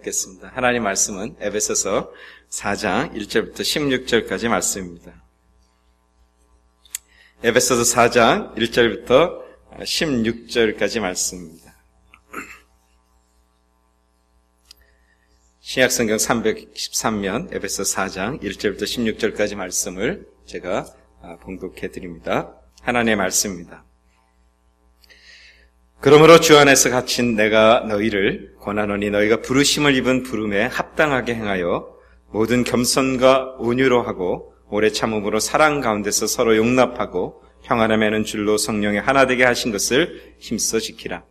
읽겠습니다. 하나님 말씀은 에베소서 4장 1절부터 16절까지 말씀입니다. 에베소서 4장 1절부터 16절까지 말씀입니다. 신약성경 313면 에베소 4장 1절부터 16절까지 말씀을 제가 봉독해 드립니다. 하나님의 말씀입니다. 그러므로 주 안에서 갇힌 내가 너희를 권하노니 너희가 부르심을 입은 부름에 합당하게 행하여 모든 겸손과 온유로 하고 오래 참음으로 사랑 가운데서 서로 용납하고 평안을 맺는 줄로 성령의 하나 되게 하신 것을 힘써 지키라.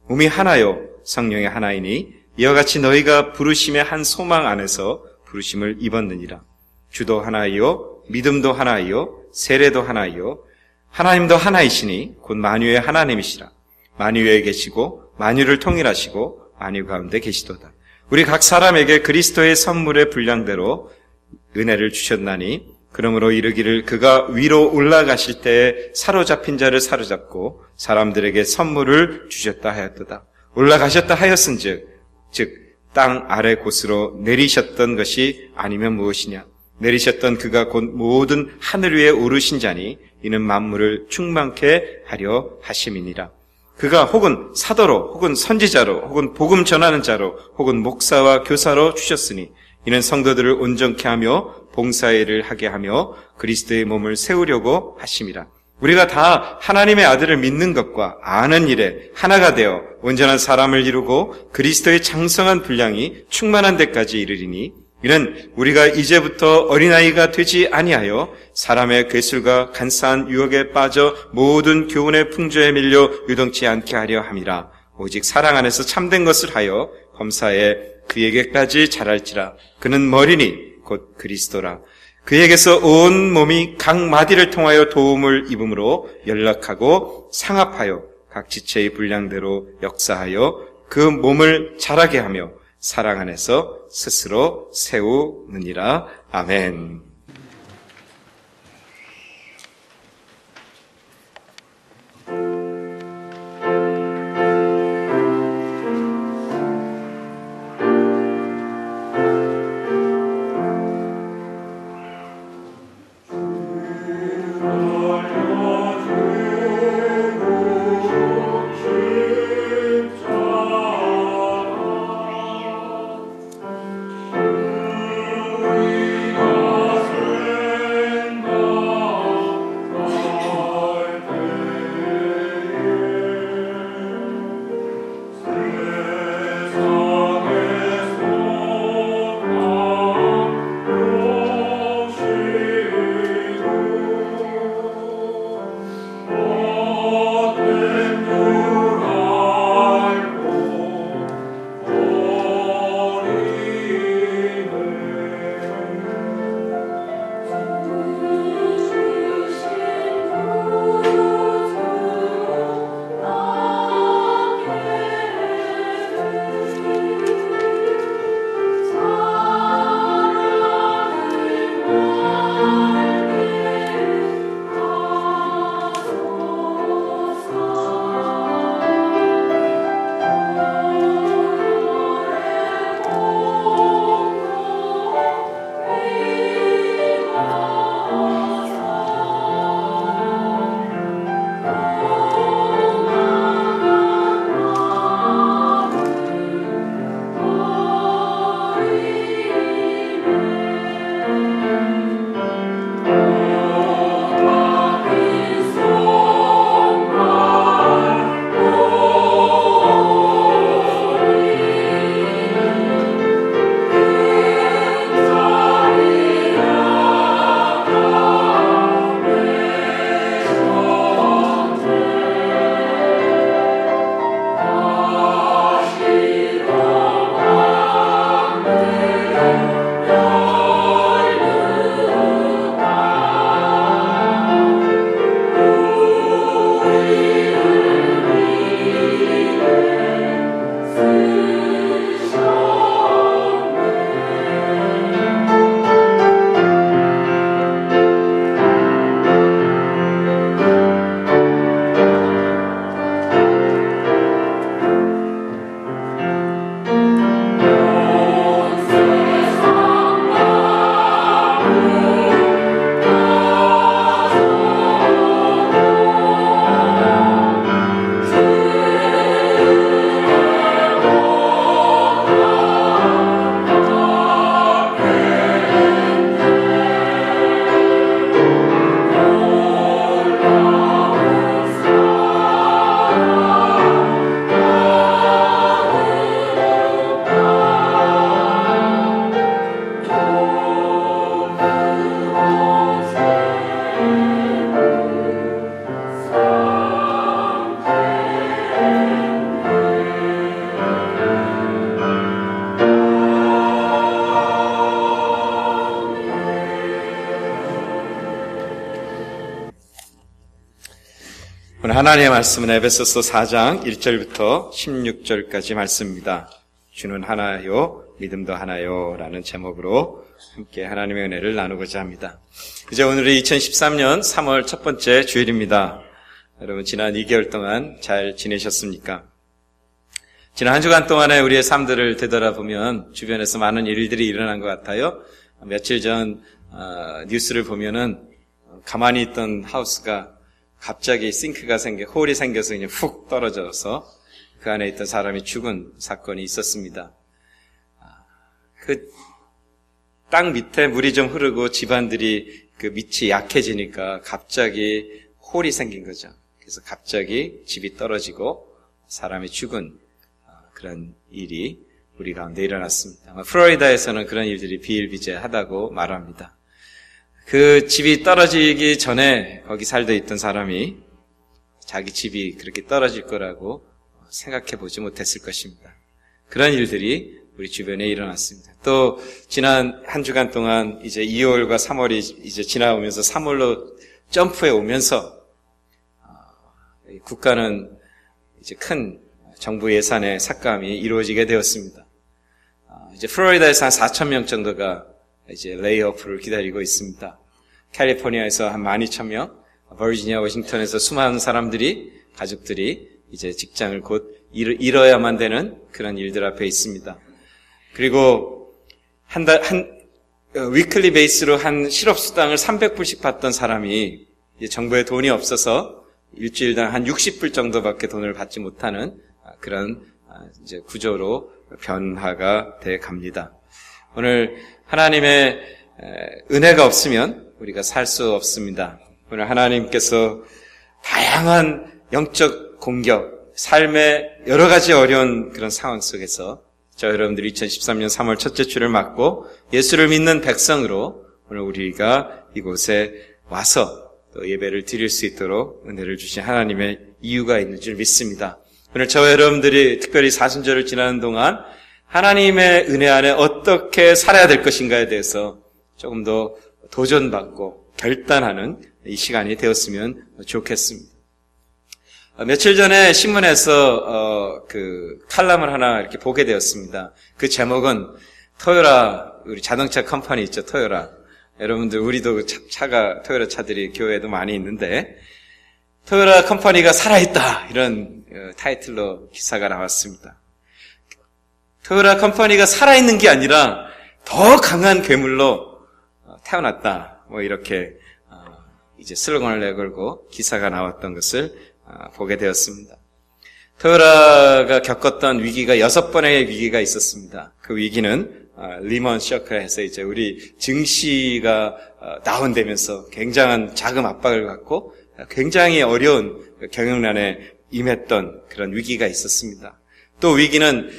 몸이 하나요 성령의 하나이니 이와 같이 너희가 부르심의 한 소망 안에서 부르심을 입었느니라. 주도 하나이요 믿음도 하나이요 세례도 하나이요 하나님도 하나이시니 곧 만유의 하나님이시라. 만유에 계시고 만유를 통일하시고 만유 가운데 계시도다. 우리 각 사람에게 그리스도의 선물의 분량대로 은혜를 주셨나니 그러므로 이르기를 그가 위로 올라가실 때에 사로잡힌 자를 사로잡고 사람들에게 선물을 주셨다 하였도다. 올라가셨다 하였은즉 즉 땅 아래 곳으로 내리셨던 것이 아니면 무엇이냐. 내리셨던 그가 곧 모든 하늘 위에 오르신 자니 이는 만물을 충만케 하려 하심이니라. 그가 혹은 사도로 혹은 선지자로 혹은 복음 전하는 자로 혹은 목사와 교사로 주셨으니 이는 성도들을 온전케 하며 봉사의 일을 하게 하며 그리스도의 몸을 세우려고 하심이라. 우리가 다 하나님의 아들을 믿는 것과 아는 일에 하나가 되어 온전한 사람을 이루고 그리스도의 장성한 분량이 충만한 데까지 이르리니 이는 우리가 이제부터 어린아이가 되지 아니하여 사람의 괴술과 간사한 유혹에 빠져 모든 교훈의 풍조에 밀려 유동치 않게 하려 함이라. 오직 사랑 안에서 참된 것을 하여 범사에 그에게까지 자랄지라. 그는 머리니 곧 그리스도라. 그에게서 온 몸이 각 마디를 통하여 도움을 입음으로 연락하고 상합하여 각 지체의 분량대로 역사하여 그 몸을 자라게 하며 사랑 안에서 스스로 세우느니라. 아멘. 오늘 하나님의 말씀은 에베소서 4장 1절부터 16절까지 말씀입니다. 주는 하나요, 믿음도 하나요 라는 제목으로 함께 하나님의 은혜를 나누고자 합니다. 이제 오늘이 2013년 3월 첫 번째 주일입니다. 여러분 지난 2개월 동안 잘 지내셨습니까? 지난 한 주간 동안에 우리의 삶들을 되돌아보면 주변에서 많은 일들이 일어난 것 같아요. 며칠 전 뉴스를 보면은 가만히 있던 하우스가 갑자기 홀이 생겨서 그냥 훅 떨어져서 그 안에 있던 사람이 죽은 사건이 있었습니다. 그 땅 밑에 물이 좀 흐르고 집안들이 그 밑이 약해지니까 갑자기 홀이 생긴 거죠. 그래서 갑자기 집이 떨어지고 사람이 죽은 그런 일이 우리 가운데 일어났습니다. 플로리다에서는 그런 일들이 비일비재하다고 말합니다. 그 집이 떨어지기 전에 거기 살고 있던 사람이 자기 집이 그렇게 떨어질 거라고 생각해 보지 못했을 것입니다. 그런 일들이 우리 주변에 일어났습니다. 또 지난 한 주간 동안 이제 2월과 3월이 이제 지나오면서 3월로 점프해 오면서 국가는 이제 큰 정부 예산의 삭감이 이루어지게 되었습니다. 이제 플로리다에서 한 4,000명 정도가 이제 레이오프를 기다리고 있습니다. 캘리포니아에서 한 12,000명, 버지니아, 워싱턴에서 수많은 사람들이, 가족들이 이제 직장을 곧 잃어야만 되는 그런 일들 앞에 있습니다. 그리고 위클리 베이스로 한 실업수당을 300불씩 받던 사람이 이제 정부에 돈이 없어서 일주일당 한 60불 정도밖에 돈을 받지 못하는 그런 이제 구조로 변화가 돼 갑니다. 오늘 하나님의 은혜가 없으면 우리가 살 수 없습니다. 오늘 하나님께서 다양한 영적 공격, 삶의 여러 가지 어려운 그런 상황 속에서 저 여러분들이 2013년 3월 첫째 주를 맞고 예수를 믿는 백성으로 오늘 우리가 이곳에 와서 또 예배를 드릴 수 있도록 은혜를 주신 하나님의 이유가 있는 줄 믿습니다. 오늘 저와 여러분들이 특별히 사순절을 지나는 동안 하나님의 은혜 안에 어떻게 살아야 될 것인가에 대해서 조금 더 도전받고 결단하는 이 시간이 되었으면 좋겠습니다. 며칠 전에 신문에서 그 칼럼을 하나 이렇게 보게 되었습니다. 그 제목은 토요라, 우리 자동차 컴퍼니 있죠, 토요라. 여러분들 우리도 차가 토요라 차들이 교회에도 많이 있는데 토요라 컴퍼니가 살아있다 이런 타이틀로 기사가 나왔습니다. 토요라 컴퍼니가 살아있는 게 아니라 더 강한 괴물로 태어났다. 뭐 이렇게 이제 슬로건을 내걸고 기사가 나왔던 것을 보게 되었습니다. 토요라가 겪었던 위기가 6번의 위기가 있었습니다. 그 위기는 리먼 쇼크라 해서 이제 우리 증시가 다운되면서 굉장한 자금 압박을 갖고 굉장히 어려운 경영난에 임했던 그런 위기가 있었습니다. 또 위기는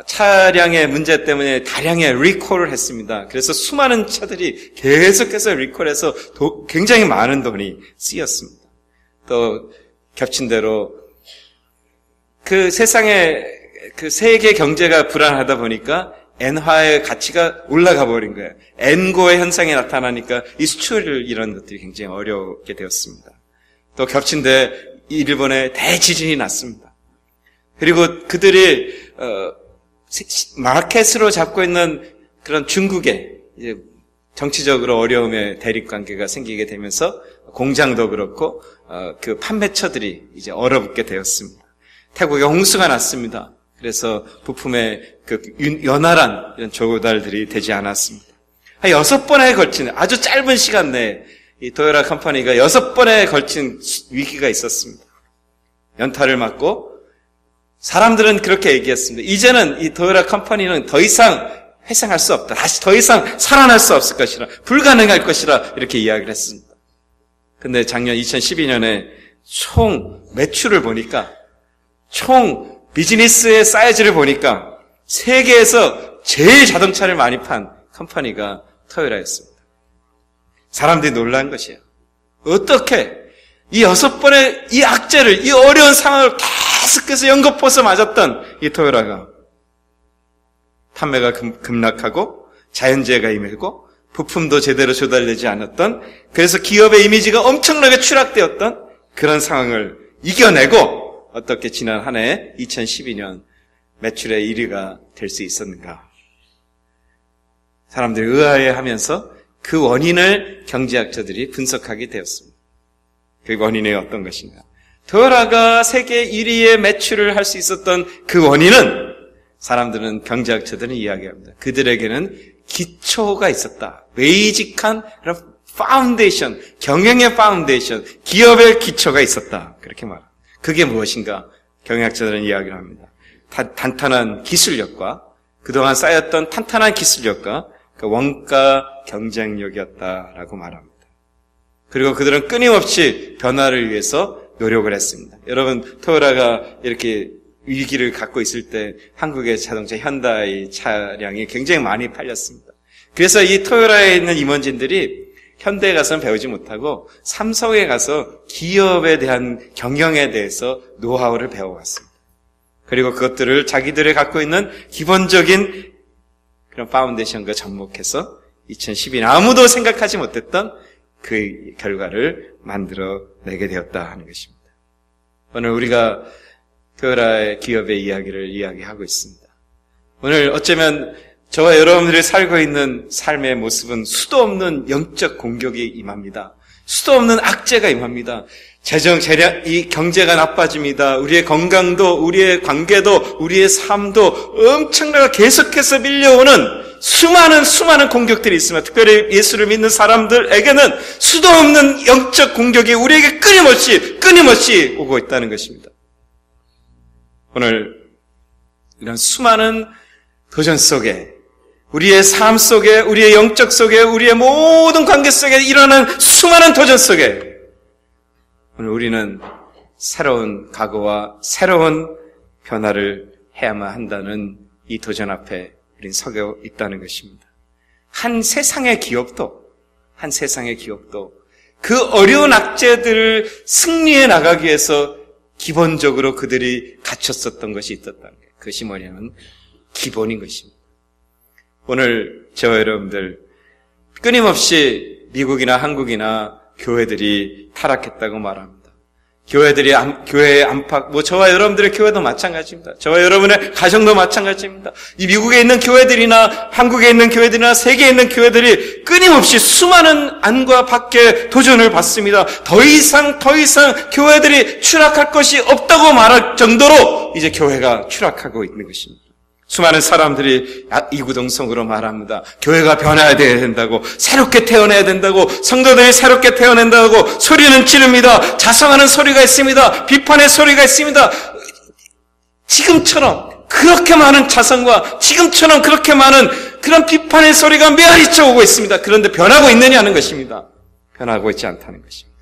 차량의 문제 때문에 다량의 리콜을 했습니다. 그래서 수많은 차들이 계속해서 리콜해서 굉장히 많은 돈이 쓰였습니다. 또 겹친 대로 그 세상에 그 세계 경제가 불안하다 보니까 엔화의 가치가 올라가 버린 거예요. 엔고의 현상이 나타나니까 이 수출 이런 것들이 굉장히 어렵게 되었습니다. 또 겹친 데 일본에 대지진이 났습니다. 그리고 그들이 마켓으로 잡고 있는 그런 중국에 이제 정치적으로 어려움의 대립관계가 생기게 되면서 공장도 그렇고 그 판매처들이 이제 얼어붙게 되었습니다. 태국에 홍수가 났습니다. 그래서 부품에 그 연활한 이런 조달들이 되지 않았습니다. 한 6번에 걸친 아주 짧은 시간 내에 이 토요라 컴퍼니가 6번에 걸친 위기가 있었습니다. 연타를 맞고 사람들은 그렇게 얘기했습니다. 이제는 이 토요라 컴퍼니는 더 이상 회생할 수 없다. 다시 더 이상 살아날 수 없을 것이라, 불가능할 것이라 이렇게 이야기를 했습니다. 근데 작년 2012년에 총 매출을 보니까, 총 비즈니스의 사이즈를 보니까 세계에서 제일 자동차를 많이 판 컴퍼니가 토요라였습니다. 사람들이 놀란 것이에요. 어떻게 이 6번의 이 악재를, 이 어려운 상황을 계속해서 연거푸서 맞았던 이 토요라가 판매가 급락하고 자연재해가 임하고 부품도 제대로 조달되지 않았던, 그래서 기업의 이미지가 엄청나게 추락되었던 그런 상황을 이겨내고 어떻게 지난 한 해 2012년 매출의 1위가 될 수 있었는가? 사람들이 의아해하면서 그 원인을 경제학자들이 분석하게 되었습니다. 그 원인이 어떤 것인가? 토요라가 세계 1위의 매출을 할 수 있었던 그 원인은 사람들은, 경제학자들은 이야기합니다. 그들에게는 기초가 있었다. 베이직한 파운데이션, 경영의 파운데이션, 기업의 기초가 있었다. 그렇게 말합니다. 그게 무엇인가? 경영학자들은 이야기를 합니다. 탄탄한 기술력과 그동안 쌓였던 탄탄한 기술력과 그 원가 경쟁력이었다라고 말합니다. 그리고 그들은 끊임없이 변화를 위해서 노력을 했습니다. 여러분, 토요라가 이렇게 위기를 갖고 있을 때 한국의 자동차 현다이 차량이 굉장히 많이 팔렸습니다. 그래서 이 토요라에 있는 임원진들이 현대에 가서는 배우지 못하고 삼성에 가서 기업에 대한 경영에 대해서 노하우를 배워왔습니다. 그리고 그것들을 자기들이 갖고 있는 기본적인 그런 파운데이션과 접목해서 2012년 아무도 생각하지 못했던 그 결과를 만들어내게 되었다 하는 것입니다. 오늘 우리가 토요라의 기업의 이야기를 이야기하고 있습니다. 오늘 어쩌면 저와 여러분들이 살고 있는 삶의 모습은 수도 없는 영적 공격이 임합니다. 수도 없는 악재가 임합니다. 이 경제가 나빠집니다. 우리의 건강도, 우리의 관계도, 우리의 삶도 엄청나게 계속해서 밀려오는 수많은 공격들이 있습니다. 특별히 예수를 믿는 사람들에게는 수도 없는 영적 공격이 우리에게 끊임없이 오고 있다는 것입니다. 오늘 이런 수많은 도전 속에, 우리의 삶 속에, 우리의 영적 속에, 우리의 모든 관계 속에 일어나는 수많은 도전 속에 오늘 우리는 새로운 각오와 새로운 변화를 해야만 한다는 이 도전 앞에 우린 서게 있다는 것입니다. 한 세상의 기업도 그 어려운 악재들을 승리해 나가기 위해서 기본적으로 그들이 갖췄었던 것이 있었다는 거예요. 그것이 뭐냐면 기본인 것입니다. 오늘 저와 여러분들 끊임없이 미국이나 한국이나 교회들이 타락했다고 말합니다. 교회의 안팎, 저와 여러분들의 교회도 마찬가지입니다. 저와 여러분의 가정도 마찬가지입니다. 이 미국에 있는 교회들이나 한국에 있는 교회들이나 세계에 있는 교회들이 끊임없이 수많은 안과 밖의 도전을 받습니다. 더 이상 교회들이 추락할 것이 없다고 말할 정도로 이제 교회가 추락하고 있는 것입니다. 수많은 사람들이 이구동성으로 말합니다. 교회가 변해야 된다고, 새롭게 태어나야 된다고, 성도들이 새롭게 태어난다고 소리는 지릅니다. 자성하는 소리가 있습니다. 비판의 소리가 있습니다. 지금처럼 그렇게 많은 자성과 지금처럼 그렇게 많은 그런 비판의 소리가 메아리쳐 오고 있습니다. 그런데 변하고 있느냐는 것입니다. 변하고 있지 않다는 것입니다.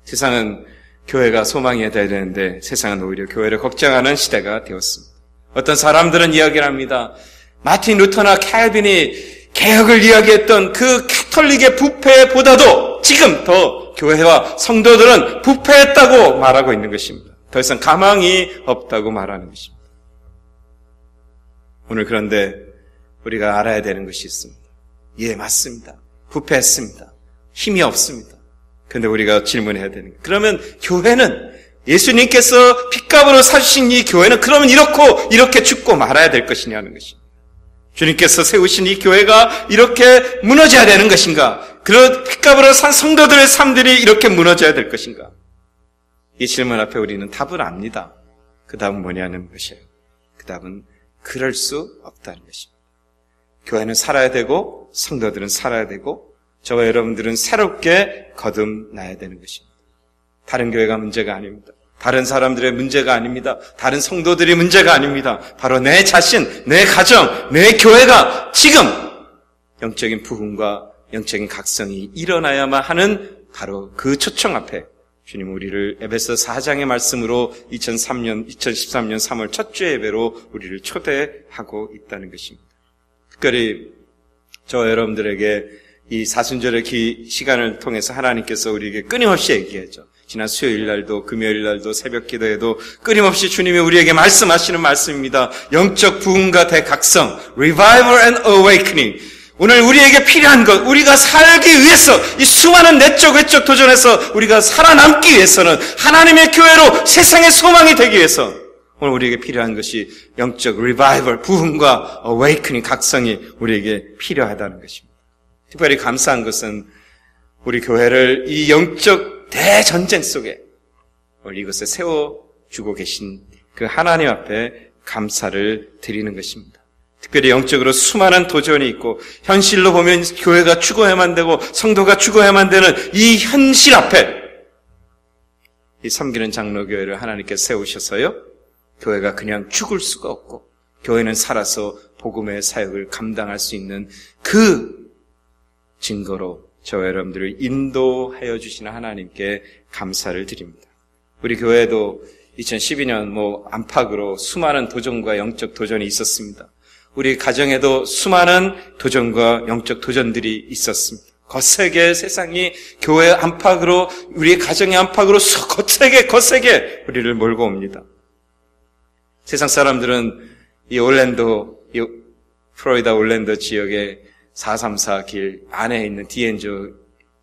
세상은 교회가 소망이 돼야 되는데 세상은 오히려 교회를 걱정하는 시대가 되었습니다. 어떤 사람들은 이야기를 합니다. 마틴 루터나 캘빈이 개혁을 이야기했던 그 가톨릭의 부패보다도 지금 더 교회와 성도들은 부패했다고 말하고 있는 것입니다. 더 이상 가망이 없다고 말하는 것입니다. 오늘 그런데 우리가 알아야 되는 것이 있습니다. 예, 맞습니다. 부패했습니다. 힘이 없습니다. 그런데 우리가 질문해야 되는 거예요. 그러면 교회는, 예수님께서 핏값으로 사주신 이 교회는 그러면 이렇게 죽고 말아야 될 것이냐는 것입니다. 주님께서 세우신 이 교회가 이렇게 무너져야 되는 것인가? 그런 핏값으로 산 성도들의 삶들이 이렇게 무너져야 될 것인가? 이 질문 앞에 우리는 답을 압니다. 그 답은 뭐냐는 것이에요. 그 답은 그럴 수 없다는 것입니다. 교회는 살아야 되고 성도들은 살아야 되고 저와 여러분들은 새롭게 거듭나야 되는 것입니다. 다른 교회가 문제가 아닙니다. 다른 사람들의 문제가 아닙니다. 다른 성도들의 문제가 아닙니다. 바로 내 자신, 내 가정, 내 교회가 지금 영적인 부흥과 영적인 각성이 일어나야만 하는 바로 그 초청 앞에 주님 우리를 에베소 4장의 말씀으로 2013년 3월 첫 주의 예배로 우리를 초대하고 있다는 것입니다. 특별히 저와 여러분들에게 이 사순절의 시간을 통해서 하나님께서 우리에게 끊임없이 얘기하죠. 지난 수요일 날도 금요일 날도 새벽 기도에도 끊임없이 주님이 우리에게 말씀하시는 말씀입니다. 영적 부흥과 대각성, Revival and Awakening. 오늘 우리에게 필요한 것, 우리가 살기 위해서 이 수많은 내적 외적 도전에서 우리가 살아남기 위해서는 하나님의 교회로 세상의 소망이 되기 위해서 오늘 우리에게 필요한 것이 영적 리바이벌, 부흥과 어웨이크닝, 각성이 우리에게 필요하다는 것입니다. 특별히 감사한 것은 우리 교회를 이 영적 대전쟁 속에 오늘 이것에 세워주고 계신 그 하나님 앞에 감사를 드리는 것입니다. 특별히 영적으로 수많은 도전이 있고 현실로 보면 교회가 죽어야만 되고 성도가 죽어야만 되는 이 현실 앞에 이 섬기는 장로교회를 하나님께 세우셔서요, 교회가 그냥 죽을 수가 없고 교회는 살아서 복음의 사역을 감당할 수 있는 그 증거로 저와 여러분들을 인도하여 주시는 하나님께 감사를 드립니다. 우리 교회도 2012년 안팎으로 수많은 도전과 영적 도전이 있었습니다. 우리 가정에도 수많은 도전과 영적 도전들이 있었습니다. 거세게 세상이 교회 안팎으로, 우리 가정의 안팎으로 거세게 우리를 몰고 옵니다. 세상 사람들은 이 플로리다 올랜도 지역의 434 길 안에 있는 디엔저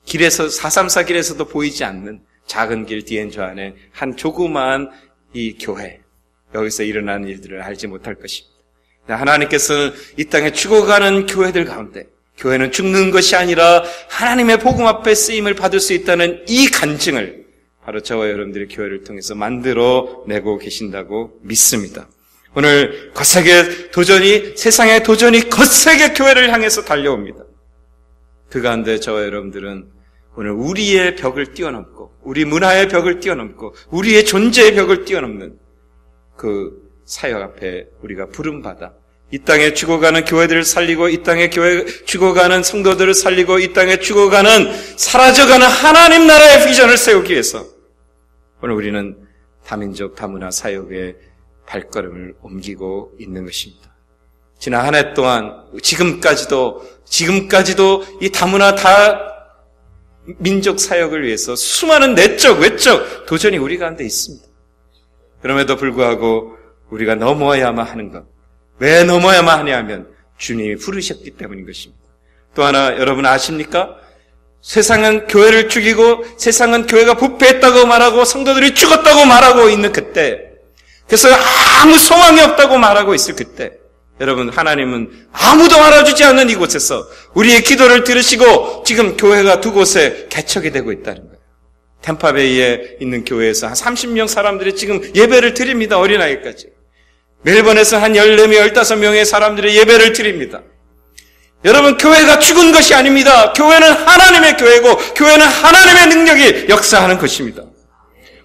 길에서, 434 길에서도 보이지 않는 작은 길 디엔저 안에 한 조그마한 이 교회, 여기서 일어나는 일들을 알지 못할 것입니다. 하나님께서는 이 땅에 죽어가는 교회들 가운데 교회는 죽는 것이 아니라 하나님의 복음 앞에 쓰임을 받을 수 있다는 이 간증을 바로 저와 여러분들의 교회를 통해서 만들어내고 계신다고 믿습니다. 오늘 거세게 세상의 도전이 거세게 교회를 향해서 달려옵니다. 그 가운데 저와 여러분들은 오늘 우리의 벽을 뛰어넘고, 우리 문화의 벽을 뛰어넘고, 우리의 존재의 벽을 뛰어넘는 그 사역 앞에 우리가 부름받아 이 땅에 죽어가는 교회들을 살리고, 이 땅에 죽어가는 성도들을 살리고, 이 땅에 죽어가는, 사라져가는 하나님 나라의 비전을 세우기 위해서 오늘 우리는 다민족 다문화 사역의 발걸음을 옮기고 있는 것입니다. 지난 한 해 동안 지금까지도 이 다문화 민족 사역을 위해서 수많은 내적 외적 도전이 우리 가운데 있습니다. 그럼에도 불구하고 우리가 넘어야만 하는 것, 왜 넘어야만 하냐 하면 주님이 부르셨기 때문인 것입니다. 또 하나 여러분 아십니까? 세상은 교회를 죽이고, 세상은 교회가 부패했다고 말하고 성도들이 죽었다고 말하고 있는 그때, 그래서 아무 소망이 없다고 말하고 있을 그때, 여러분, 하나님은 아무도 알아주지 않는 이곳에서 우리의 기도를 들으시고 지금 교회가 두 곳에 개척이 되고 있다는 거예요. 템파베이에 있는 교회에서 한 30명 사람들이 지금 예배를 드립니다. 어린아이까지. 멜번에서 한 14명, 15명의 사람들이 예배를 드립니다. 여러분, 교회가 죽은 것이 아닙니다. 교회는 하나님의 교회고, 교회는 하나님의 능력이 역사하는 것입니다.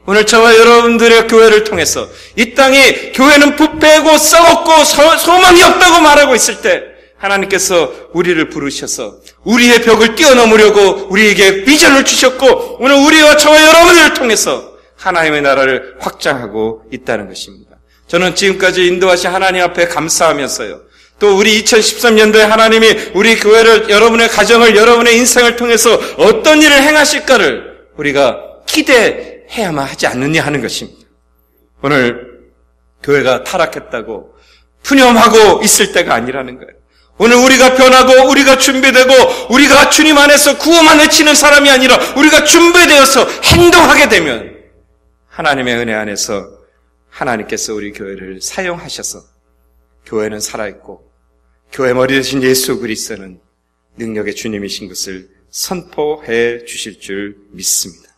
오늘 저와 여러분들의 교회를 통해서 이 땅이 교회는 부패고 썩었고 소망이 없다고 말하고 있을 때 하나님께서 우리를 부르셔서 우리의 벽을 뛰어넘으려고 우리에게 비전을 주셨고, 오늘 우리와 저와 여러분들을 통해서 하나님의 나라를 확장하고 있다는 것입니다. 저는 지금까지 인도하신 하나님 앞에 감사하면서요, 또 우리 2013년도에 하나님이 우리 교회를, 여러분의 가정을, 여러분의 인생을 통해서 어떤 일을 행하실까를 우리가 기대해야만 하지 않느냐 하는 것입니다. 오늘 교회가 타락했다고 푸념하고 있을 때가 아니라는 거예요. 오늘 우리가 변하고 우리가 준비되고 우리가 주님 안에서 구호만 외치는 사람이 아니라 우리가 준비되어서 행동하게 되면 하나님의 은혜 안에서 하나님께서 우리 교회를 사용하셔서 교회는 살아있고 교회 머리 되신 예수 그리스도는 능력의 주님이신 것을 선포해 주실 줄 믿습니다.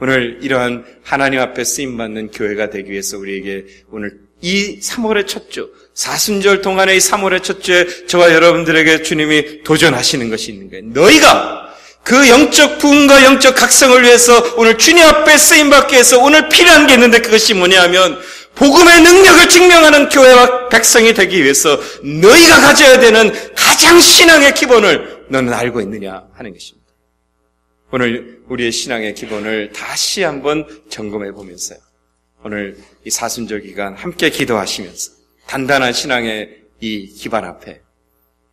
오늘 이러한 하나님 앞에 쓰임받는 교회가 되기 위해서 우리에게 오늘 이 3월의 첫 주, 사순절 동안의 이 3월의 첫 주에 저와 여러분들에게 주님이 도전하시는 것이 있는 거예요. 너희가 그 영적 부흥과 영적 각성을 위해서 오늘 주님 앞에 쓰임받기 위해서 오늘 필요한 게 있는데, 그것이 뭐냐 하면 복음의 능력을 증명하는 교회와 백성이 되기 위해서 너희가 가져야 되는 가장 신앙의 기본을 너는 알고 있느냐 하는 것입니다. 오늘 우리의 신앙의 기본을 다시 한번 점검해 보면서요, 오늘 이 사순절 기간 함께 기도하시면서 단단한 신앙의 이 기반 앞에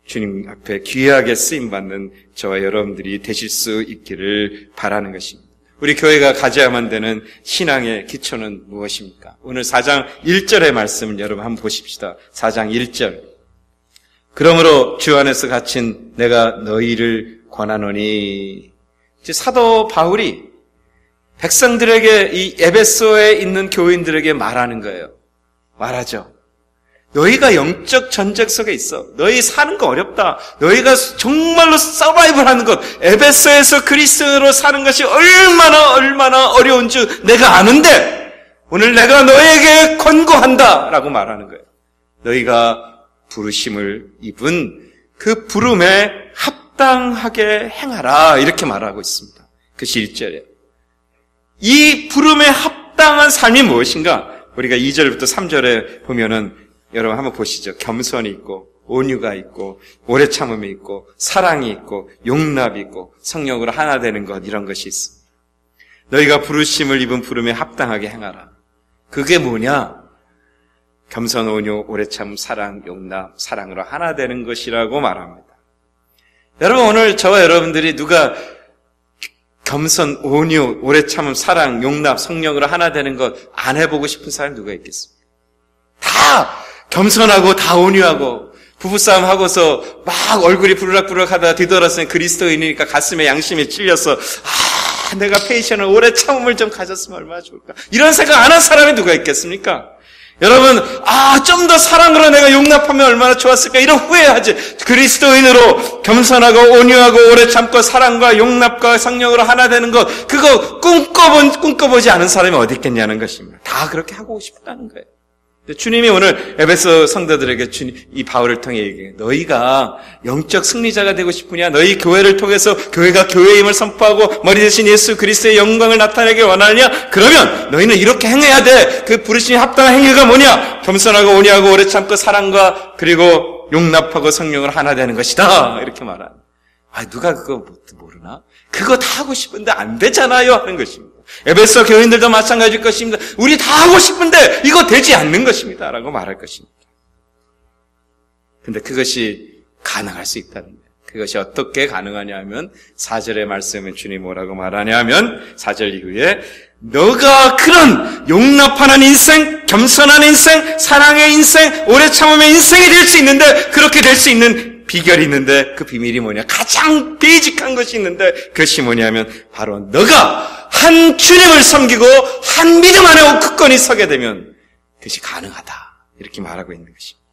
주님 앞에 귀하게 쓰임받는 저와 여러분들이 되실 수 있기를 바라는 것입니다. 우리 교회가 가져야만 되는 신앙의 기초는 무엇입니까? 오늘 4장 1절의 말씀을 여러분 한번 보십시다. 4장 1절. 그러므로 주 안에서 갇힌 내가 너희를 권하노니. 이제 사도 바울이 백성들에게, 이 에베소에 있는 교인들에게 말하는 거예요. 말하죠. 너희가 영적 전쟁 속에 있어. 너희 사는 거 어렵다. 너희가 정말로 서바이벌 하는 것, 에베소에서 그리스도인으로 사는 것이 얼마나 어려운 줄 내가 아는데 오늘 내가 너희에게 권고한다 라고 말하는 거예요. 너희가 부르심을 입은 그 부름에 합당하게 행하라 이렇게 말하고 있습니다. 그것이 1절이에요. 이 부름에 합당한 삶이 무엇인가? 우리가 2절부터 3절에 보면은 여러분 한번 보시죠. 겸손이 있고 온유가 있고 오래 참음이 있고 사랑이 있고 용납이 있고 성령으로 하나 되는 것, 이런 것이 있습니다. 너희가 부르심을 입은 부름에 합당하게 행하라. 그게 뭐냐? 겸손, 온유, 오래 참음, 사랑, 용납, 사랑으로 하나 되는 것이라고 말합니다. 여러분, 오늘 저와 여러분들이 누가 겸손, 온유, 오래 참음, 사랑, 용납, 성령으로 하나 되는 것 안 해보고 싶은 사람이 누가 있겠습니까? 다 겸손하고 다 온유하고 부부싸움 하고서 막 얼굴이 부르락부르락 하다가 뒤돌아서는 그리스도인이니까 가슴에 양심이 찔려서 내가 페이션을 오래 참음을 좀 가졌으면 얼마나 좋을까, 이런 생각 안 한 사람이 누가 있겠습니까? 여러분, 좀 더 사랑으로 내가 용납하면 얼마나 좋았을까, 이런 후회하지. 그리스도인으로 겸손하고 온유하고 오래 참고 사랑과 용납과 성령으로 하나 되는 것, 그거 꿈꿔보지 않은 사람이 어디 있겠냐는 것입니다. 다 그렇게 하고 싶다는 거예요. 주님이 오늘 에베소 성도들에게 이 바울을 통해 얘기해요. 너희가 영적 승리자가 되고 싶으냐? 너희 교회를 통해서 교회가 교회임을 선포하고 머리 대신 예수 그리스도의 영광을 나타내길 원하느냐? 그러면 너희는 이렇게 행해야 돼. 그 부르심에 합당한 행위가 뭐냐? 겸손하고 온유하고 오래 참고 사랑과 그리고 용납하고 성령을 하나 되는 것이다. 이렇게 말하는. 누가 그거 모르나? 그거 다 하고 싶은데 안 되잖아요 하는 것입니다. 에베소 교인들도 마찬가지일 것입니다. 우리 다 하고 싶은데 이거 되지 않는 것입니다 라고 말할 것입니다. 근데 그것이 가능할 수 있다는 거예요. 그것이 어떻게 가능하냐 하면 4절의 말씀에 주님이 뭐라고 말하냐 하면 4절 이후에 너가 그런 용납하는 인생, 겸손한 인생, 사랑의 인생, 오래 참음의 인생이 될 수 있는데, 그렇게 될 수 있는 비결이 있는데 그 비밀이 뭐냐? 가장 베이직한 것이 있는데 그것이 뭐냐면 바로 너가 한 주님을 섬기고 한 믿음 안에 굳건히 서게 되면 그것이 가능하다 이렇게 말하고 있는 것입니다.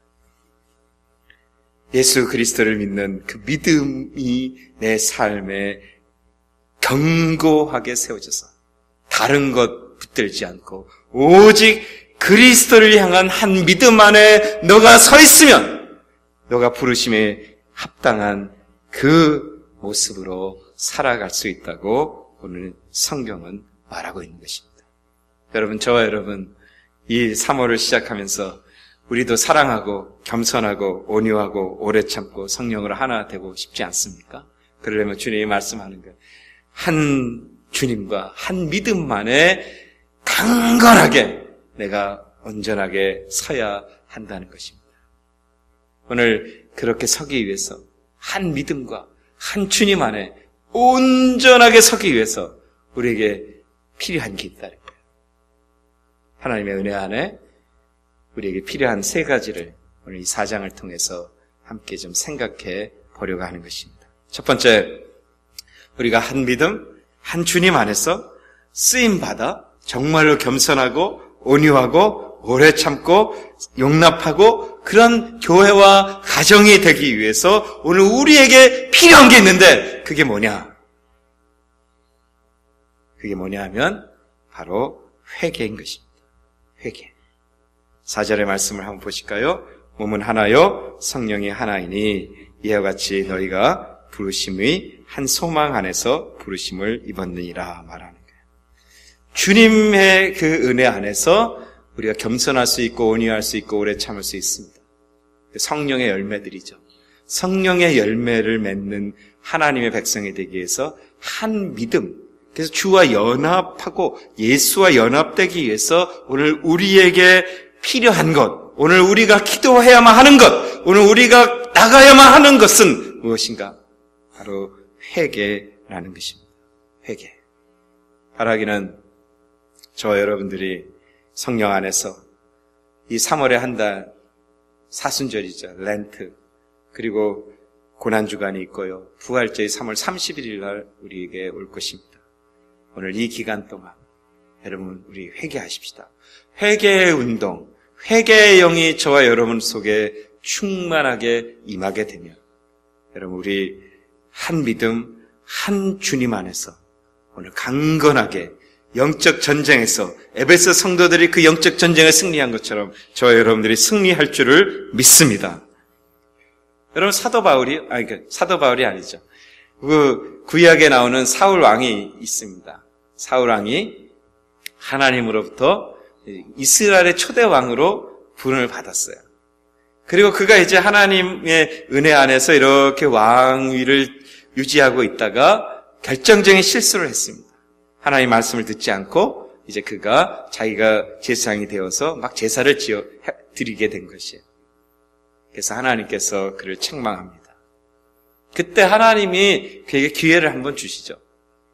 예수 그리스도를 믿는 그 믿음이 내 삶에 견고하게 세워져서 다른 것 붙들지 않고 오직 그리스도를 향한 한 믿음 안에 너가 서 있으면 너가 부르심에 합당한 그 모습으로 살아갈 수 있다고 오늘 성경은 말하고 있는 것입니다. 여러분, 저와 여러분, 이 3월을 시작하면서 우리도 사랑하고 겸손하고 온유하고 오래 참고 성령으로 하나 되고 싶지 않습니까? 그러려면 주님이 말씀하는 거예요. 한 주님과 한 믿음만에 강건하게 내가 온전하게 서야 한다는 것입니다. 오늘 그렇게 서기 위해서 한 믿음과 한 주님 안에 온전하게 서기 위해서 우리에게 필요한 게 있다는 거예요. 하나님의 은혜 안에 우리에게 필요한 3가지를 오늘 이 4장을 통해서 함께 좀 생각해 보려고 하는 것입니다. 첫 번째, 우리가 한 믿음, 한 주님 안에서 쓰임받아 정말로 겸손하고 온유하고 오래 참고 용납하고 그런 교회와 가정이 되기 위해서 오늘 우리에게 필요한 게 있는데 그게 뭐냐? 그게 뭐냐 하면 바로 회개인 것입니다. 회개. 4절의 말씀을 한번 보실까요? 몸은 하나요 성령이 하나이니 이와 같이 너희가 부르심의 한 소망 안에서 부르심을 입었느니라 말하는 거예요. 주님의 그 은혜 안에서 우리가 겸손할 수 있고 온유할 수 있고 오래 참을 수 있습니다. 성령의 열매들이죠. 성령의 열매를 맺는 하나님의 백성이 되기 위해서 한 믿음, 그래서 주와 연합하고 예수와 연합되기 위해서 오늘 우리에게 필요한 것, 오늘 우리가 기도해야만 하는 것, 오늘 우리가 나가야만 하는 것은 무엇인가? 바로 회개라는 것입니다. 회개. 바라기는 저와 여러분들이 성령 안에서 이 3월의 한 달 사순절이죠. 렌트. 그리고 고난주간이 있고요. 부활절이 3월 31일 날 우리에게 올 것입니다. 오늘 이 기간 동안 여러분 우리 회개하십시다. 회개의 운동, 회개의 영이 저와 여러분 속에 충만하게 임하게 되면 여러분 우리 한 믿음, 한 주님 안에서 오늘 강건하게 영적 전쟁에서 에베소 성도들이 그 영적 전쟁에 승리한 것처럼 저와 여러분들이 승리할 줄을 믿습니다. 여러분 사도 바울이 아니죠. 그 구약에 나오는 사울 왕이 있습니다. 사울 왕이 하나님으로부터 이스라엘의 초대 왕으로 부름을 받았어요. 그리고 그가 이제 하나님의 은혜 안에서 이렇게 왕위를 유지하고 있다가 결정적인 실수를 했습니다. 하나님 말씀을 듣지 않고 이제 그가 자기가 제사장이 되어서 막 제사를 드리게 된 것이에요. 그래서 하나님께서 그를 책망합니다. 그때 하나님이 그에게 기회를 한번 주시죠.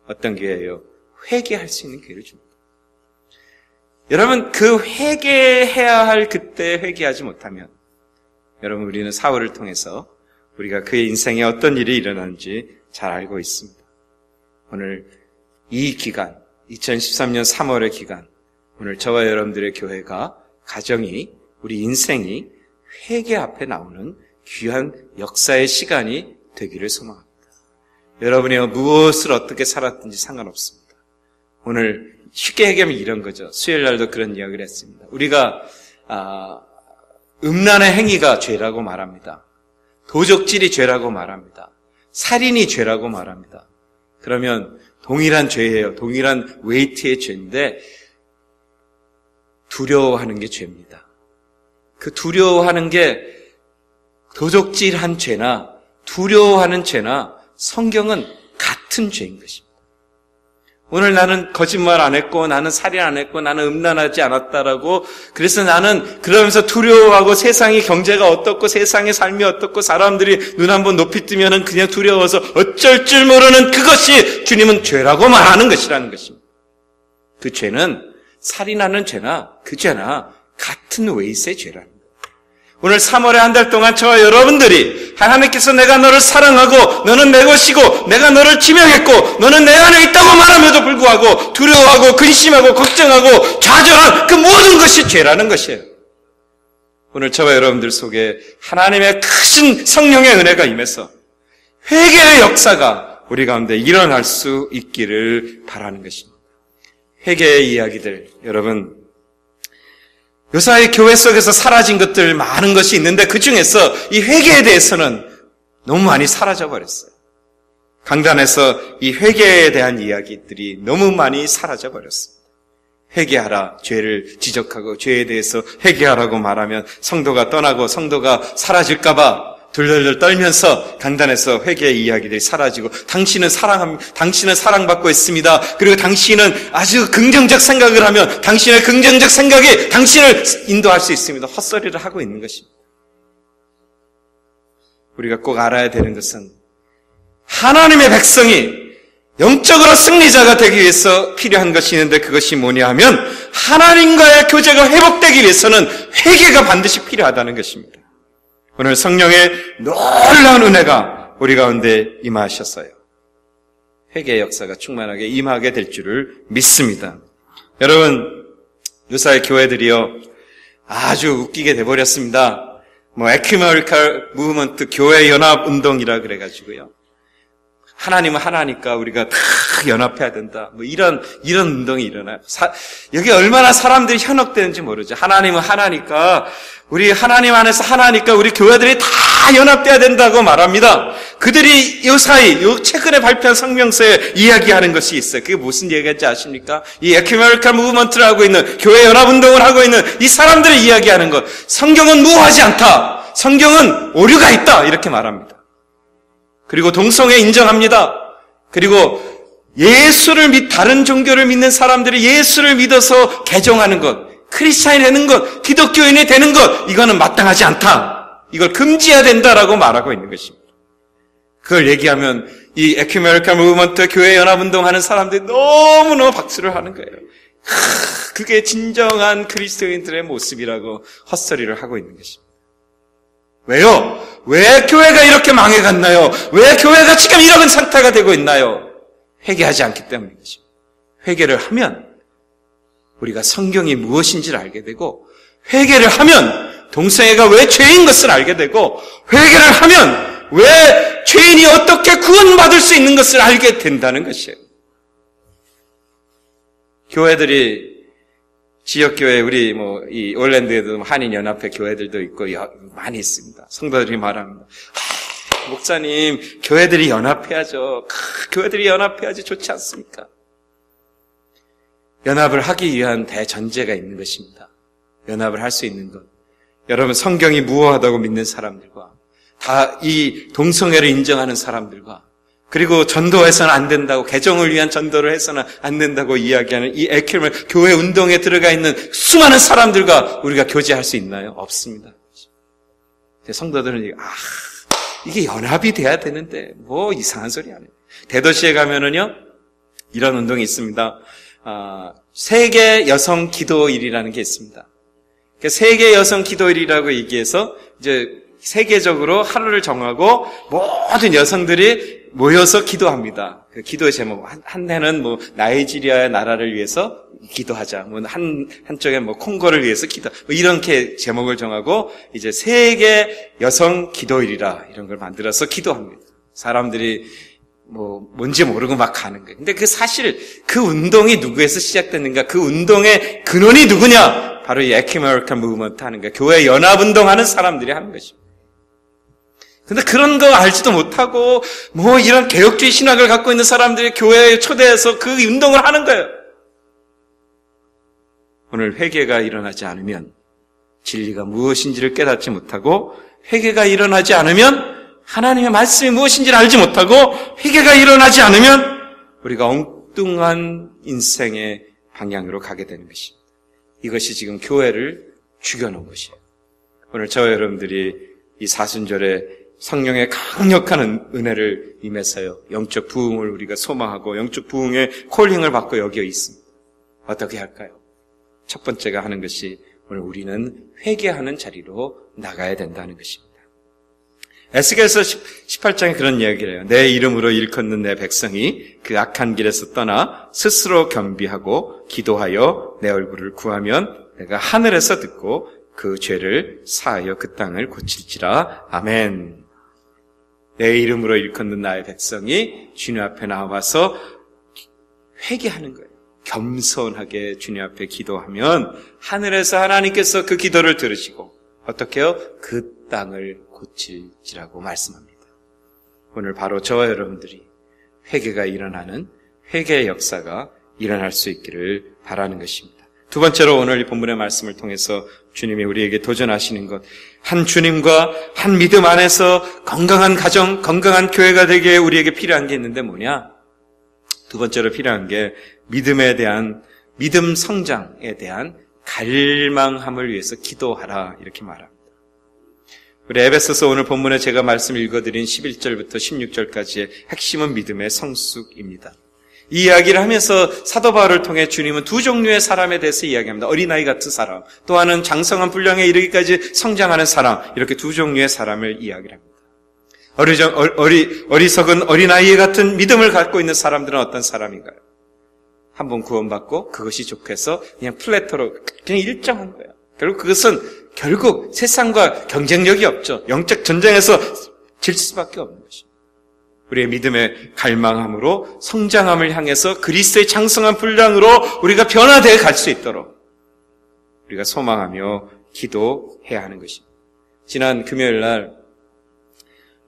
어떤 기회예요? 회개할 수 있는 기회를 줍니다. 여러분 그 회개해야 할 그때 회개하지 못하면 여러분 우리는 사울을 통해서 우리가 그의 인생에 어떤 일이 일어나는지 잘 알고 있습니다. 오늘 이 기간 2013년 3월의 기간 오늘 저와 여러분들의 교회가 가정이 우리 인생이 회개 앞에 나오는 귀한 역사의 시간이 되기를 소망합니다. 여러분이 무엇을 어떻게 살았든지 상관없습니다. 오늘 쉽게 얘기하면 이런 거죠. 수요일 날도 그런 이야기를 했습니다. 우리가 음란의 행위가 죄라고 말합니다. 도적질이 죄라고 말합니다. 살인이 죄라고 말합니다. 그러면 동일한 죄예요. 동일한 웨이트의 죄인데 두려워하는 게 죄입니다. 그 두려워하는 게 도적질한 죄나 두려워하는 죄나 성경은 같은 죄인 것입니다. 오늘 나는 거짓말 안 했고 나는 살인 안 했고 나는 음란하지 않았다라고 그래서 나는 그러면서 두려워하고 세상의 경제가 어떻고 세상의 삶이 어떻고 사람들이 눈 한번 높이 뜨면은 그냥 두려워서 어쩔 줄 모르는 그것이 주님은 죄라고 말하는 것이라는 것입니다. 그 죄는 살인하는 죄나 그 죄나 같은 웨이스의 죄라는 거예요. 오늘 3월에 한 달 동안 저와 여러분들이 하나님께서 내가 너를 사랑하고 너는 내 것이고 내가 너를 지명했고 너는 내 안에 있다고 말함에도 불구하고 두려워하고 근심하고 걱정하고 좌절한 그 모든 것이 죄라는 것이에요. 오늘 저와 여러분들 속에 하나님의 크신 성령의 은혜가 임해서 회개의 역사가 우리 가운데 일어날 수 있기를 바라는 것입니다. 회개의 이야기들 여러분 요사이 교회 속에서 사라진 것들 많은 것이 있는데 그 중에서 이 회개에 대해서는 너무 많이 사라져버렸어요. 강단에서 이 회개에 대한 이야기들이 너무 많이 사라져버렸습니다. 회개하라, 죄를 지적하고 죄에 대해서 회개하라고 말하면 성도가 떠나고 성도가 사라질까봐 둘둘둘 떨면서 강단에서 회개의 이야기들이 사라지고 당신은 사랑받고 있습니다. 그리고 당신은 아주 긍정적 생각을 하면 당신의 긍정적 생각이 당신을 인도할 수 있습니다. 헛소리를 하고 있는 것입니다. 우리가 꼭 알아야 되는 것은 하나님의 백성이 영적으로 승리자가 되기 위해서 필요한 것이 있는데 그것이 뭐냐 하면 하나님과의 교제가 회복되기 위해서는 회개가 반드시 필요하다는 것입니다. 오늘 성령의 놀라운 은혜가 우리 가운데 임하셨어요. 회개의 역사가 충만하게 임하게 될 줄을 믿습니다. 여러분, 요사의 교회들이요 아주 웃기게 돼버렸습니다. 에큐메니컬 무브먼트 교회 연합 운동이라 그래가지고요. 하나님은 하나니까 우리가 다 연합해야 된다. 이런 운동이 일어나요. 여기 얼마나 사람들이 현혹되는지 모르죠. 하나님은 하나니까 우리 하나님 안에서 하나니까 우리 교회들이 다 연합돼야 된다고 말합니다. 그들이 최근에 발표한 성명서에 이야기하는 것이 있어요. 그게 무슨 얘기인지 아십니까? 이 에큐메니컬 무브먼트를 하고 있는 교회 연합 운동을 하고 있는 이 사람들이 이야기하는 것. 성경은 무효하지 않다. 성경은 오류가 있다. 이렇게 말합니다. 그리고 동성애 인정합니다. 그리고 다른 종교를 믿는 사람들이 예수를 믿어서 개종하는 것, 크리스찬이 되는 것, 기독교인이 되는 것, 이거는 마땅하지 않다. 이걸 금지해야 된다라고 말하고 있는 것입니다. 그걸 얘기하면 이 에큐메니컬 무브먼트 교회 연합운동 하는 사람들이 너무너무 박수를 하는 거예요. 그게 진정한 그리스도인들의 모습이라고 헛소리를 하고 있는 것입니다. 왜요? 왜 교회가 이렇게 망해갔나요? 왜 교회가 지금 이런 상태가 되고 있나요? 회개하지 않기 때문인 것입니다. 회개를 하면 우리가 성경이 무엇인지를 알게 되고, 회개를 하면 동성애가 왜 죄인 것을 알게 되고, 회개를 하면 왜 죄인이 어떻게 구원받을 수 있는 것을 알게 된다는 것이에요. 교회들이, 지역교회, 우리 이 올랜드에도 한인연합회 교회들도 있고 많이 있습니다. 성도들이 말합니다. 목사님, 교회들이 연합해야죠. 교회들이 연합해야지 좋지 않습니까? 연합을 하기 위한 대전제가 있는 것입니다. 연합을 할 수 있는 것. 여러분, 성경이 무효하다고 믿는 사람들과, 다 이 동성애를 인정하는 사람들과, 그리고 전도해서는 안 된다고, 개종을 위한 전도를 해서는 안 된다고 이야기하는 이 에큐메 교회 운동에 들어가 있는 수많은 사람들과 우리가 교제할 수 있나요? 없습니다. 성도들은 이게 연합이 돼야 되는데 뭐 이상한 소리 하네. 대도시에 가면은요 이런 운동이 있습니다. 세계 여성 기도일이라는 게 있습니다. 세계 여성 기도일이라고 얘기해서 이제 세계적으로 하루를 정하고 모든 여성들이 모여서 기도합니다. 그 기도의 제목, 한 해는 나이지리아의 나라를 위해서 기도하자. 한쪽에 콩고를 위해서 기도. 이렇게 제목을 정하고 이제 세계 여성 기도일이라 이런 걸 만들어서 기도합니다. 사람들이 뭔지 모르고 막 가는 거예요. 근데 사실 그 운동이 누구에서 시작됐는가? 그 운동의 근원이 누구냐? 바로 이 에큐메니컬 무브먼트 하는 거예요. 교회 연합 운동하는 사람들이 하는 것입니다. 근데 그런 거 알지도 못하고 이런 개혁주의 신학을 갖고 있는 사람들이 교회에 초대해서 그 운동을 하는 거예요. 오늘 회개가 일어나지 않으면, 진리가 무엇인지를 깨닫지 못하고, 회개가 일어나지 않으면 하나님의 말씀이 무엇인지를 알지 못하고, 회개가 일어나지 않으면 우리가 엉뚱한 인생의 방향으로 가게 되는 것입니다. 이것이 지금 교회를 죽여놓은 것이에요. 오늘 저와 여러분들이 이 사순절에 성령의 강력한 은혜를 임해서요, 영적 부흥을 우리가 소망하고 영적 부흥의 콜링을 받고 여기에 있습니다. 어떻게 할까요? 첫 번째가 하는 것이 오늘 우리는 회개하는 자리로 나가야 된다는 것입니다. 에스겔서 18장에 그런 이야기를 해요. 내 이름으로 일컫는 내 백성이 그 악한 길에서 떠나 스스로 겸비하고 기도하여 내 얼굴을 구하면 내가 하늘에서 듣고 그 죄를 사하여 그 땅을 고칠지라. 아멘. 내 이름으로 일컫는 나의 백성이 주님 앞에 나와서 회개하는 거예요. 겸손하게 주님 앞에 기도하면 하늘에서 하나님께서 그 기도를 들으시고 어떻게 해요? 그 땅을 고칠지라고 말씀합니다. 오늘 바로 저와 여러분들이 회개가 일어나는 회개의 역사가 일어날 수 있기를 바라는 것입니다. 두 번째로 오늘 이 본문의 말씀을 통해서 주님이 우리에게 도전하시는 것, 한 주님과 한 믿음 안에서 건강한 가정, 건강한 교회가 되기에 우리에게 필요한 게 있는데 뭐냐? 두 번째로 필요한 게 믿음에 대한, 믿음 성장에 대한 갈망함을 위해서 기도하라, 이렇게 말합니다. 우리 에베소서 오늘 본문에 제가 말씀 읽어드린 11절부터 16절까지의 핵심은 믿음의 성숙입니다. 이 이야기를 하면서 사도 바울을 통해 주님은 두 종류의 사람에 대해서 이야기합니다. 어린아이 같은 사람, 또 하나는 장성한 분량에 이르기까지 성장하는 사람, 이렇게 두 종류의 사람을 이야기를 합니다. 어리석은 어린아이 같은 믿음을 갖고 있는 사람들은 어떤 사람인가요? 한 번 구원받고 그것이 좋겠어 그냥 플래터로 그냥 일정한 거예요. 결국 세상과 경쟁력이 없죠. 영적 전쟁에서 질 수밖에 없는 것입니다. 우리의 믿음의 갈망함으로 성장함을 향해서 그리스도의 장성한 분량으로 우리가 변화되어 갈 수 있도록 우리가 소망하며 기도해야 하는 것입니다. 지난 금요일 날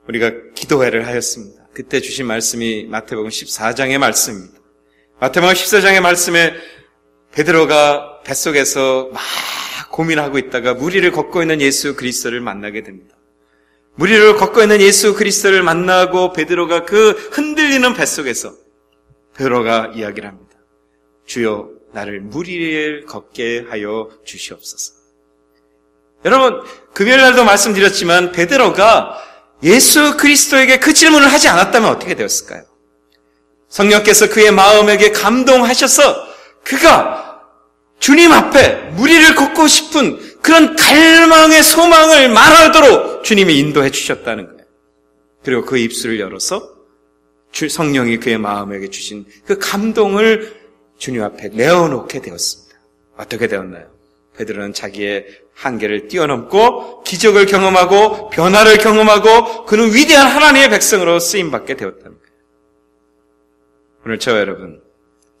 우리가 기도회를 하였습니다. 그때 주신 말씀이 마태복음 14장의 말씀입니다. 마태복음 14장의 말씀에 베드로가 뱃속에서 막 고민하고 있다가 무리를 걷고 있는 예수 그리스도를 만나게 됩니다. 무리를 걷고 있는 예수 그리스도를 만나고 베드로가 그 흔들리는 뱃속에서 베드로가 이야기를 합니다. 주여 나를 무리를 걷게 하여 주시옵소서. 여러분 금요일 날도 말씀드렸지만 베드로가 예수 그리스도에게 그 질문을 하지 않았다면 어떻게 되었을까요? 성령께서 그의 마음에게 감동하셔서 그가 주님 앞에 무리를 걷고 싶은 그런 갈망의 소망을 말하도록 입술로 주님이 인도해 주셨다는 거예요. 그리고 그 입술을 열어서 성령이 그의 마음에게 주신 그 감동을 주님 앞에 내어놓게 되었습니다. 어떻게 되었나요? 베드로는 자기의 한계를 뛰어넘고 기적을 경험하고 변화를 경험하고 그는 위대한 하나님의 백성으로 쓰임받게 되었다는 거예요. 오늘 저와 여러분,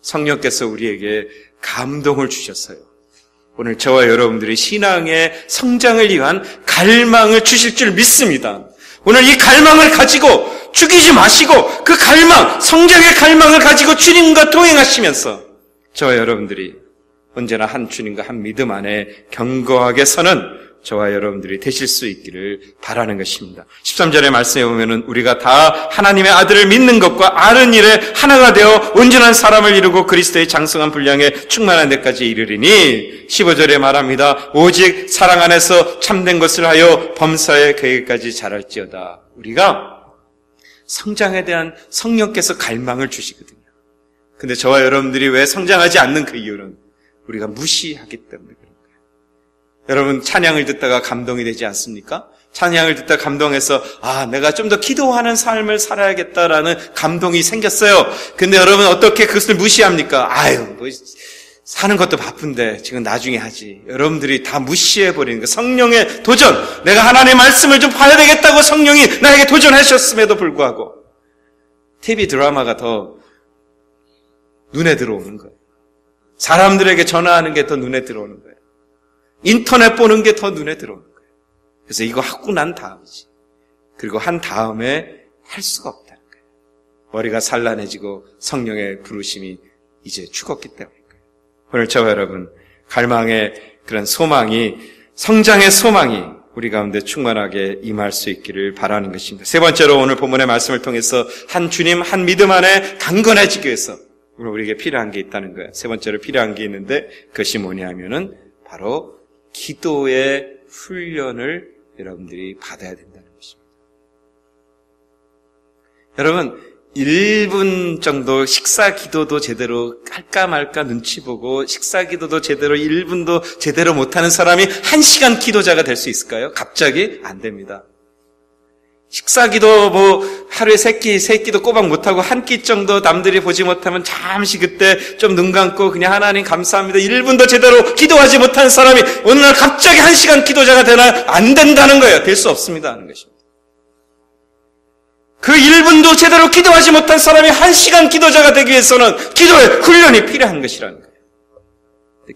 성령께서 우리에게 감동을 주셨어요. 오늘 저와 여러분들이 신앙의 성장을 위한 갈망을 주실 줄 믿습니다. 오늘 이 갈망을 가지고 죽이지 마시고 그 갈망, 성장의 갈망을 가지고 주님과 동행하시면서 저와 여러분들이 언제나 한 주님과 한 믿음 안에 견고하게 서는 저와 여러분들이 되실 수 있기를 바라는 것입니다. 13절의 말씀에 보면은 우리가 다 하나님의 아들을 믿는 것과 아는 일에 하나가 되어 온전한 사람을 이루고 그리스도의 장성한 분량에 충만한 데까지 이르리니 15절에 말합니다. 오직 사랑 안에서 참된 것을 하여 범사에 그에게까지 자랄지어다. 우리가 성장에 대한 성령께서 갈망을 주시거든요. 근데 저와 여러분들이 왜 성장하지 않는 그 이유는 우리가 무시하기 때문에 그런 거예요. 여러분 찬양을 듣다가 감동이 되지 않습니까? 찬양을 듣다 감동해서 내가 좀 더 기도하는 삶을 살아야겠다라는 감동이 생겼어요. 근데 여러분 어떻게 그것을 무시합니까? 사는 것도 바쁜데 지금 나중에 하지. 여러분들이 다 무시해버리는 거. 성령의 도전. 내가 하나님의 말씀을 좀 봐야 되겠다고 성령이 나에게 도전하셨음에도 불구하고 TV 드라마가 더 눈에 들어오는 거예요. 사람들에게 전화하는 게 더 눈에 들어오는 거예요. 인터넷 보는 게 더 눈에 들어오는 거예요. 그래서 이거 하고 난 다음이지. 그리고 한 다음에 할 수가 없다는 거예요. 머리가 산란해지고 성령의 부르심이 이제 죽었기 때문인 거예요. 오늘 저와 여러분 갈망의 그런 소망이, 성장의 소망이 우리 가운데 충만하게 임할 수 있기를 바라는 것입니다. 세 번째로 오늘 본문의 말씀을 통해서 한 주님, 한 믿음 안에 강건해지기 위해서 우리에게 필요한 게 있다는 거예요. 세 번째로 필요한 게 있는데 그것이 뭐냐 하면은 바로 기도의 훈련을 여러분들이 받아야 된다는 것입니다. 여러분 1분 정도 식사 기도도 제대로 할까 말까 눈치 보고 식사 기도도 제대로 1분도 제대로 못하는 사람이 1시간 기도자가 될 수 있을까요? 갑자기 안 됩니다. 식사 기도 하루에 3끼도 꼬박 못하고 한 끼 정도 남들이 보지 못하면 잠시 그때 좀 눈 감고 그냥 하나님 감사합니다. 1분도 제대로 기도하지 못하는 사람이 어느 날 갑자기 1시간 기도자가 되나? 안 된다는 거예요. 될 수 없습니다 하는 것입니다. 그 1분도 제대로 기도하지 못한 사람이 1시간 기도자가 되기 위해서는 기도의 훈련이 필요한 것이라는 거예요.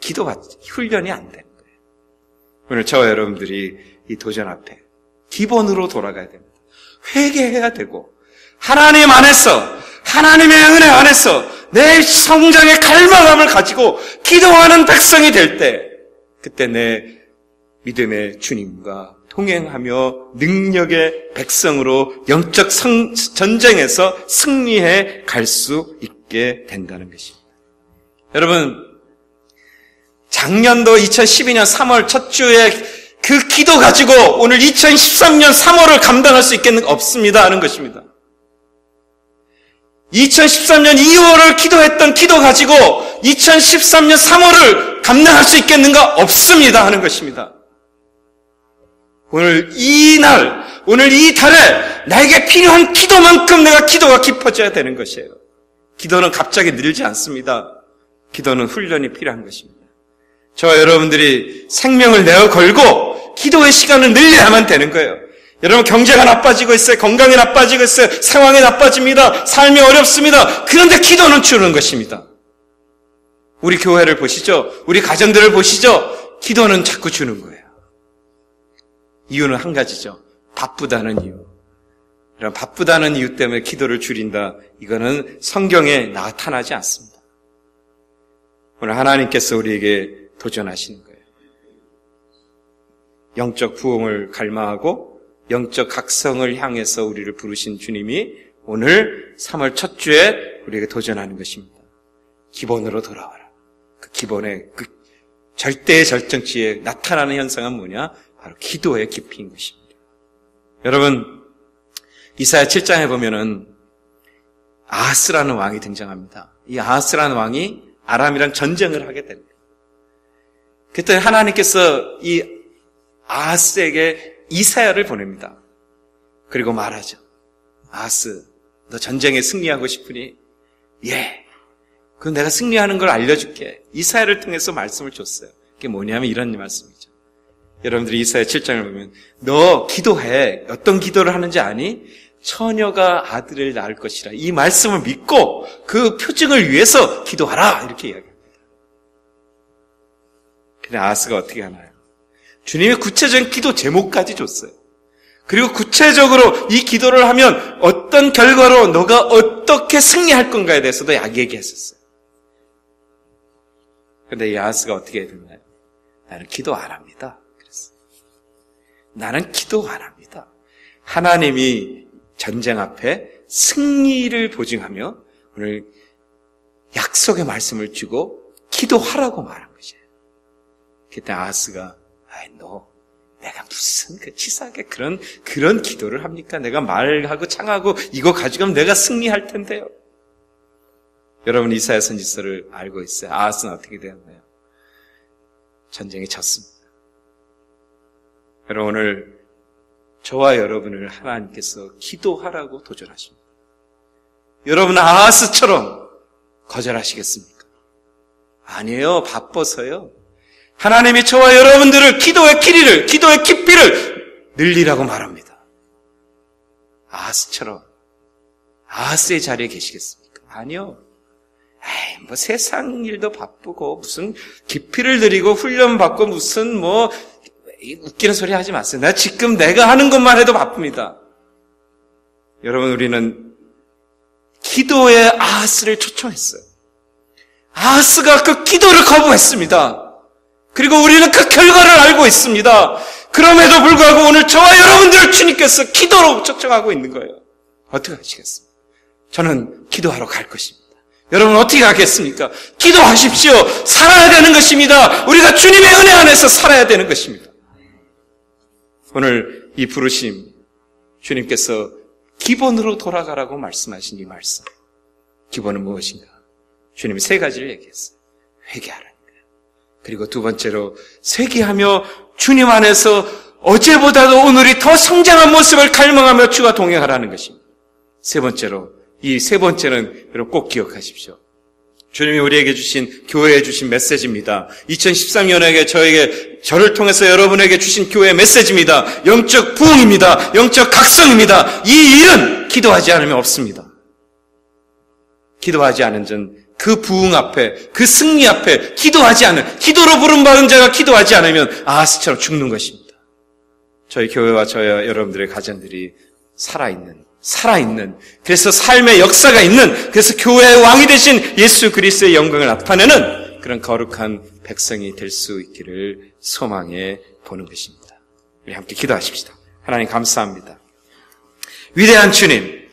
기도가 훈련이 안 되는 거예요. 오늘 저와 여러분들이 이 도전 앞에 기본으로 돌아가야 됩니다. 회개해야 되고 하나님 안에서 하나님의 은혜 안에서 내 성장의 갈망함을 가지고 기도하는 백성이 될 때 그때 내 믿음의 주님과 동행하며 능력의 백성으로 영적 전쟁에서 승리해 갈 수 있게 된다는 것입니다. 여러분 작년도 2012년 3월 첫 주에 그 기도 가지고 오늘 2013년 3월을 감당할 수 있겠는 가 없습니다 하는 것입니다. 2013년 2월을 기도했던 기도 가지고 2013년 3월을 감당할 수 있겠는가 없습니다 하는 것입니다. 오늘 이 달에 나에게 필요한 기도만큼 내가 기도가 깊어져야 되는 것이에요. 기도는 갑자기 늘지 않습니다. 기도는 훈련이 필요한 것입니다. 저와 여러분들이 생명을 내어 걸고 기도의 시간을 늘려야만 되는 거예요. 여러분 경제가 나빠지고 있어요. 건강이 나빠지고 있어요. 상황이 나빠집니다. 삶이 어렵습니다. 그런데 기도는 주는 것입니다. 우리 교회를 보시죠. 우리 가정들을 보시죠. 기도는 자꾸 주는 거예요. 이유는 한 가지죠. 바쁘다는 이유. 이런 바쁘다는 이유 때문에 기도를 줄인다. 이거는 성경에 나타나지 않습니다. 오늘 하나님께서 우리에게 도전하시는 거예요. 영적 부흥을 갈망하고 영적 각성을 향해서 우리를 부르신 주님이 오늘 3월 첫 주에 우리에게 도전하는 것입니다. 기본으로 돌아와라. 그 기본의 그 절대의 절정치에 나타나는 현상은 뭐냐? 바로 기도의 깊이인 것입니다. 여러분 이사야 7장에 보면은 아하스라는 왕이 등장합니다. 이 아하스라는 왕이 아람이랑 전쟁을 하게 됩니다. 그때 하나님께서 이 아하스에게 이사야를 보냅니다. 그리고 말하죠. 아하스, 너 전쟁에 승리하고 싶으니? 예. 그럼 내가 승리하는 걸 알려줄게. 이사야를 통해서 말씀을 줬어요. 그게 뭐냐면 이런 말씀이죠. 여러분들이 이사야 7장을 보면 너 기도해. 어떤 기도를 하는지 아니? 처녀가 아들을 낳을 것이라. 이 말씀을 믿고 그 표징을 위해서 기도하라. 이렇게 이야기합니다. 근데 아하스가 어떻게 하나요? 주님이 구체적인 기도 제목까지 줬어요. 그리고 구체적으로 이 기도를 하면 어떤 결과로 너가 어떻게 승리할 건가에 대해서도 얘기했었어요. 그런데 이 아하스가 어떻게 됐나요? 나는 기도 안 합니다. 그랬어요. 나는 기도 안 합니다. 하나님이 전쟁 앞에 승리를 보증하며 오늘 약속의 말씀을 주고 기도하라고 말한 것이에요. 그때 아하스가 너 내가 무슨 치사하게 그런 기도를 합니까? 내가 말하고 창하고 이거 가지고 내가 승리할 텐데요. 여러분 이사야 선지서를 알고 있어요. 아하스는 어떻게 되었나요? 전쟁에 졌습니다. 여러분 오늘 저와 여러분을 하나님께서 기도하라고 도전하십니다. 여러분 아하스처럼 거절하시겠습니까? 아니에요. 바빠서요. 하나님이 저와 여러분들을 기도의 길이를, 기도의 깊이를 늘리라고 말합니다. 아하스처럼 아하스의 자리에 계시겠습니까? 아니요. 뭐 세상 일도 바쁘고 무슨 깊이를 늘리고 훈련받고 무슨 웃기는 소리 하지 마세요. 지금 내가 하는 것만 해도 바쁩니다. 여러분 우리는 기도의 아하스를 초청했어요. 아하스가 그 기도를 거부했습니다. 그리고 우리는 그 결과를 알고 있습니다. 그럼에도 불구하고 오늘 저와 여러분들을 주님께서 기도로 초청하고 있는 거예요. 어떻게 하시겠습니까? 저는 기도하러 갈 것입니다. 여러분 어떻게 하겠습니까? 기도하십시오. 살아야 되는 것입니다. 우리가 주님의 은혜 안에서 살아야 되는 것입니다. 오늘 이 부르심, 주님께서 기본으로 돌아가라고 말씀하신 이 말씀. 기본은 무엇인가? 주님이 세 가지를 얘기했어요. 회개하라는 거예요. 그리고 두 번째로 회개하며 주님 안에서 어제보다도 오늘이 더 성장한 모습을 갈망하며 주와 동행하라는 것입니다. 세 번째로, 이 세 번째는 여러분 꼭 기억하십시오. 주님이 우리에게 주신, 교회에 주신 메시지입니다. 2013년에 저를 통해서 여러분에게 주신 교회의 메시지입니다. 영적 부흥입니다. 영적 각성입니다. 이 일은 기도하지 않으면 없습니다. 기도하지 않은 전 그 부흥 앞에, 그 승리 앞에 기도하지 않은, 기도로 부름받은 자가 기도하지 않으면 아하스처럼 죽는 것입니다. 저희 교회와 저희 여러분들의 가정들이 살아있는, 그래서 삶의 역사가 있는, 그래서 교회의 왕이 되신 예수 그리스도의 영광을 나타내는 그런 거룩한 백성이 될 수 있기를 소망해 보는 것입니다. 우리 함께 기도하십시다. 하나님 감사합니다. 위대한 주님,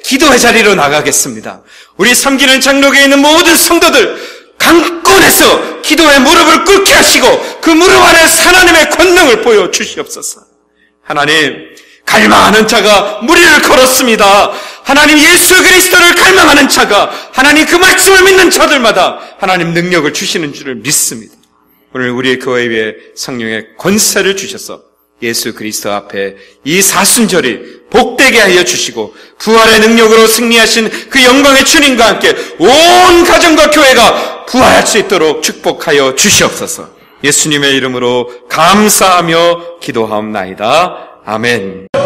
기도의 자리로 나가겠습니다. 우리 섬기는 장로교에 있는 모든 성도들 강권해서 기도의 무릎을 꿇게 하시고 그 무릎 안에 하나님의 권능을 보여주시옵소서. 하나님, 갈망하는 자가 무리를 걸었습니다. 하나님 예수 그리스도를 갈망하는 자가, 하나님 그 말씀을 믿는 자들마다 하나님 능력을 주시는 줄을 믿습니다. 오늘 우리의 교회 위에 성령의 권세를 주셔서 예수 그리스도 앞에 이 사순절이 복되게 하여 주시고 부활의 능력으로 승리하신 그 영광의 주님과 함께 온 가정과 교회가 부활할 수 있도록 축복하여 주시옵소서. 예수님의 이름으로 감사하며 기도하옵나이다. 아멘.